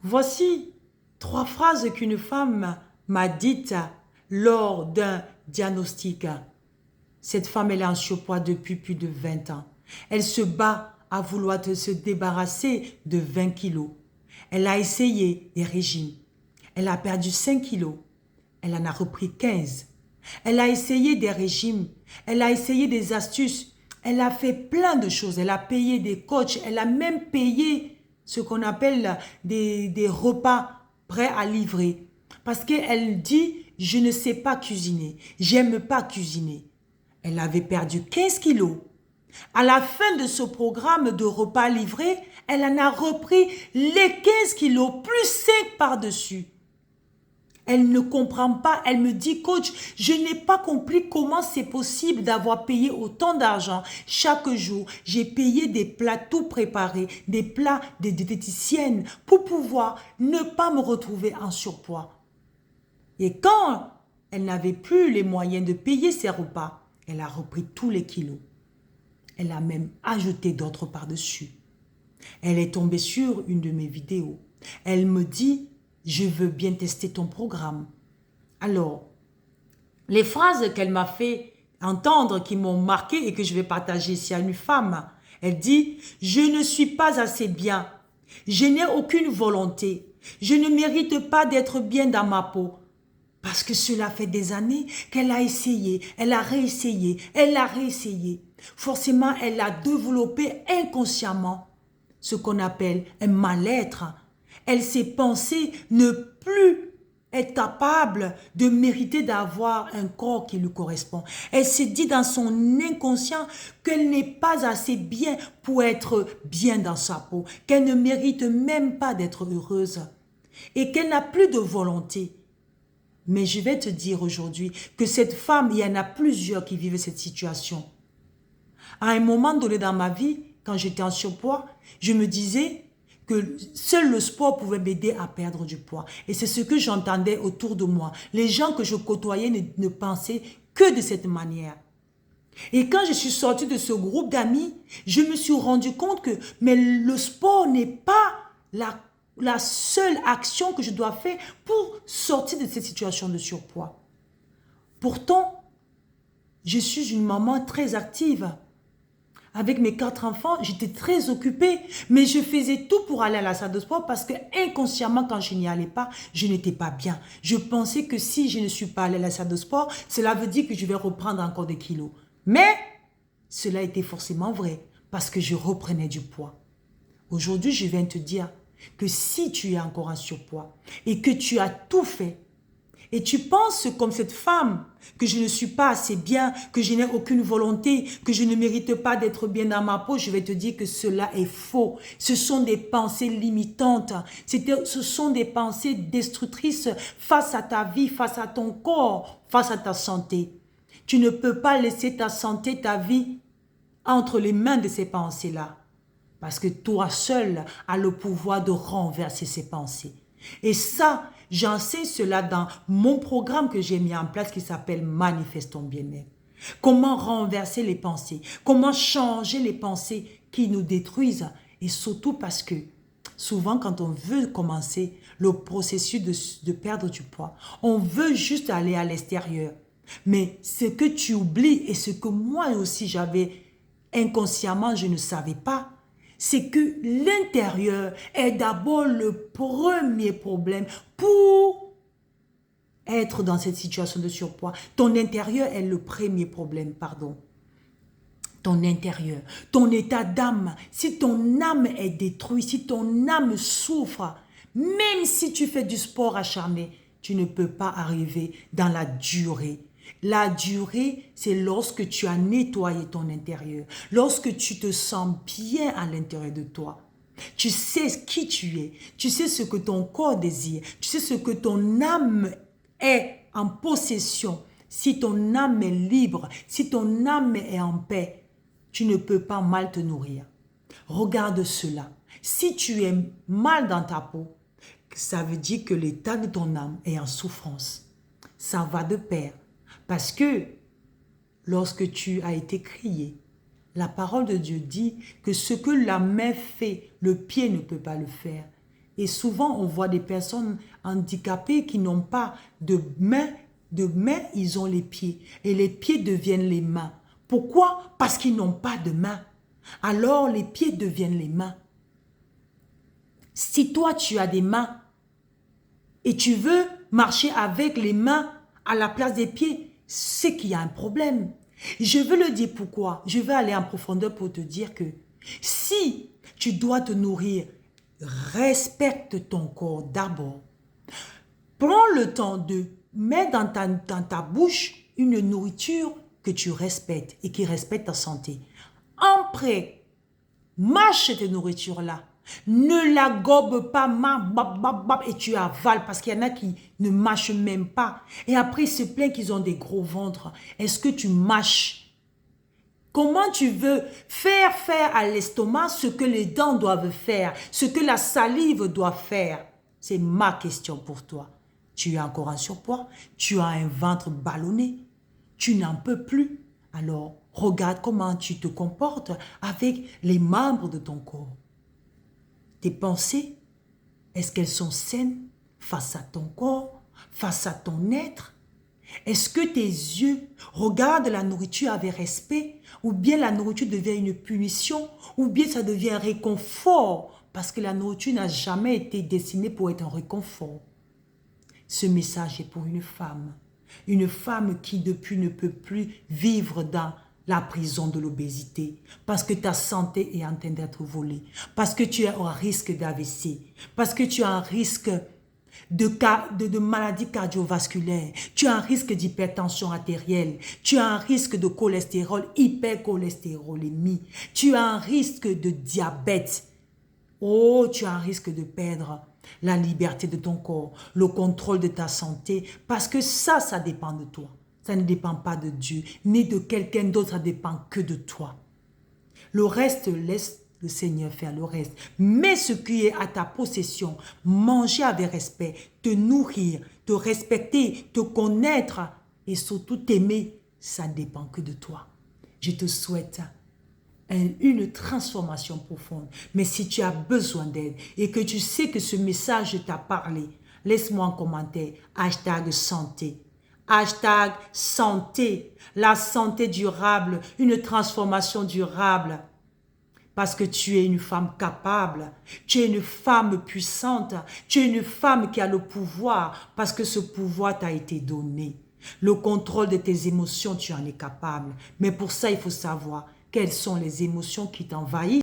Voici 3 phrases qu'une femme m'a dites lors d'un diagnostic. Cette femme, elle est en surpoids depuis plus de 20 ans. Elle se bat à vouloir se débarrasser de 20 kilos. Elle a essayé des régimes. Elle a perdu 5 kilos. Elle en a repris 15. Elle a essayé des régimes. Elle a essayé des astuces. Elle a fait plein de choses. Elle a payé des coachs. Elle a même payé ce qu'on appelle des repas prêts à livrer. Parce qu'elle dit, je ne sais pas cuisiner. J'aime pas cuisiner. Elle avait perdu 15 kilos. À la fin de ce programme de repas livrés, elle en a repris les 15 kilos plus 5 par-dessus. Elle ne comprend pas, elle me dit, coach, je n'ai pas compris comment c'est possible d'avoir payé autant d'argent chaque jour. J'ai payé des plats tout préparés, des plats de diététiciennes pour pouvoir ne pas me retrouver en surpoids. Et quand elle n'avait plus les moyens de payer ses repas, elle a repris tous les kilos. Elle a même ajouté d'autres par-dessus. Elle est tombée sur une de mes vidéos. Elle me dit, je veux bien tester ton programme. Alors, les phrases qu'elle m'a fait entendre, qui m'ont marqué et que je vais partager ici à une femme, elle dit, je ne suis pas assez bien. Je n'ai aucune volonté. Je ne mérite pas d'être bien dans ma peau. Parce que cela fait des années qu'elle a essayé, elle a réessayé, elle a réessayé. Forcément, elle a développé inconsciemment ce qu'on appelle un mal-être. Elle s'est pensée ne plus être capable de mériter d'avoir un corps qui lui correspond. Elle s'est dit dans son inconscient qu'elle n'est pas assez bien pour être bien dans sa peau, qu'elle ne mérite même pas d'être heureuse et qu'elle n'a plus de volonté. Mais je vais te dire aujourd'hui que cette femme, il y en a plusieurs qui vivent cette situation. À un moment donné dans ma vie, quand j'étais en surpoids, je me disais que seul le sport pouvait m'aider à perdre du poids. Et c'est ce que j'entendais autour de moi. Les gens que je côtoyais ne pensaient que de cette manière. Et quand je suis sortie de ce groupe d'amis, je me suis rendu compte que mais le sport n'est pas la seule action que je dois faire pour sortir de cette situation de surpoids. Pourtant, je suis une maman très active. Avec mes 4 enfants, j'étais très occupée, mais je faisais tout pour aller à la salle de sport parce que inconsciemment, quand je n'y allais pas, je n'étais pas bien. Je pensais que si je ne suis pas allée à la salle de sport, cela veut dire que je vais reprendre encore des kilos. Mais cela était forcément vrai parce que je reprenais du poids. Aujourd'hui, je viens te dire que si tu es encore en surpoids et que tu as tout fait et tu penses comme cette femme que je ne suis pas assez bien, que je n'ai aucune volonté, que je ne mérite pas d'être bien dans ma peau, je vais te dire que cela est faux. Ce sont des pensées limitantes. Ce sont des pensées destructrices face à ta vie, face à ton corps, face à ta santé. Tu ne peux pas laisser ta santé, ta vie entre les mains de ces pensées-là. Parce que toi seul as le pouvoir de renverser ces pensées. Et ça, j'enseigne cela dans mon programme que j'ai mis en place qui s'appelle Manifeste ton bien-être. Comment renverser les pensées, comment changer les pensées qui nous détruisent. Et surtout parce que souvent quand on veut commencer le processus de perdre du poids, on veut juste aller à l'extérieur. Mais ce que tu oublies et ce que moi aussi j'avais inconsciemment, je ne savais pas, c'est que l'intérieur est d'abord le premier problème pour être dans cette situation de surpoids. Ton intérieur est le premier problème, pardon. Ton intérieur, ton état d'âme, si ton âme est détruite, si ton âme souffre, même si tu fais du sport acharné, tu ne peux pas arriver dans la durée. La durée, c'est lorsque tu as nettoyé ton intérieur, lorsque tu te sens bien à l'intérieur de toi. Tu sais qui tu es, tu sais ce que ton corps désire, tu sais ce que ton âme est en possession. Si ton âme est libre, si ton âme est en paix, tu ne peux pas mal te nourrir. Regarde cela. Si tu es mal dans ta peau, ça veut dire que l'état de ton âme est en souffrance. Ça va de pair. Parce que lorsque tu as été crié, la parole de Dieu dit que ce que la main fait, le pied ne peut pas le faire. Et souvent, on voit des personnes handicapées qui n'ont pas de mains. De mains, ils ont les pieds. Et les pieds deviennent les mains. Pourquoi? Parce qu'ils n'ont pas de mains. Alors, les pieds deviennent les mains. Si toi, tu as des mains et tu veux marcher avec les mains à la place des pieds, c'est qu'il y a un problème. Je veux le dire pourquoi. Je vais aller en profondeur pour te dire que si tu dois te nourrir, respecte ton corps d'abord. Prends le temps de mettre dans ta bouche une nourriture que tu respectes et qui respecte ta santé. Après, mâche cette nourriture-là. Ne la gobe pas, et tu avales parce qu'il y en a qui ne mâchent même pas. Et après, ils se plaignent qu'ils ont des gros ventres. Est-ce que tu mâches? Comment tu veux faire à l'estomac ce que les dents doivent faire, ce que la salive doit faire? C'est ma question pour toi. Tu as encore un surpoids, tu as un ventre ballonné, tu n'en peux plus. Alors, regarde comment tu te comportes avec les membres de ton corps. Tes pensées, est-ce qu'elles sont saines face à ton corps, face à ton être? Est-ce que tes yeux regardent la nourriture avec respect, ou bien la nourriture devient une punition, ou bien ça devient un réconfort, parce que la nourriture n'a jamais été destinée pour être un réconfort. Ce message est pour une femme qui depuis ne peut plus vivre dans la prison de l'obésité, parce que ta santé est en train d'être volée, parce que tu es au risque d'AVC, parce que tu as un risque de maladies cardiovasculaires, tu as un risque d'hypertension artérielle, tu as un risque de cholestérol, hypercholestérolémie, tu as un risque de diabète. Oh, tu as un risque de perdre la liberté de ton corps, le contrôle de ta santé, parce que ça dépend de toi. Ça ne dépend pas de Dieu, ni de quelqu'un d'autre, ça dépend que de toi. Le reste, laisse le Seigneur faire le reste. Mais ce qui est à ta possession, manger avec respect, te nourrir, te respecter, te connaître et surtout t'aimer, ça ne dépend que de toi. Je te souhaite une transformation profonde. Mais si tu as besoin d'aide et que tu sais que ce message t'a parlé, laisse-moi un commentaire, #santé. #santé, la santé durable, une transformation durable. Parce que tu es une femme capable, tu es une femme puissante, tu es une femme qui a le pouvoir, parce que ce pouvoir t'a été donné. Le contrôle de tes émotions, tu en es capable. Mais pour ça, il faut savoir quelles sont les émotions qui t'envahissent.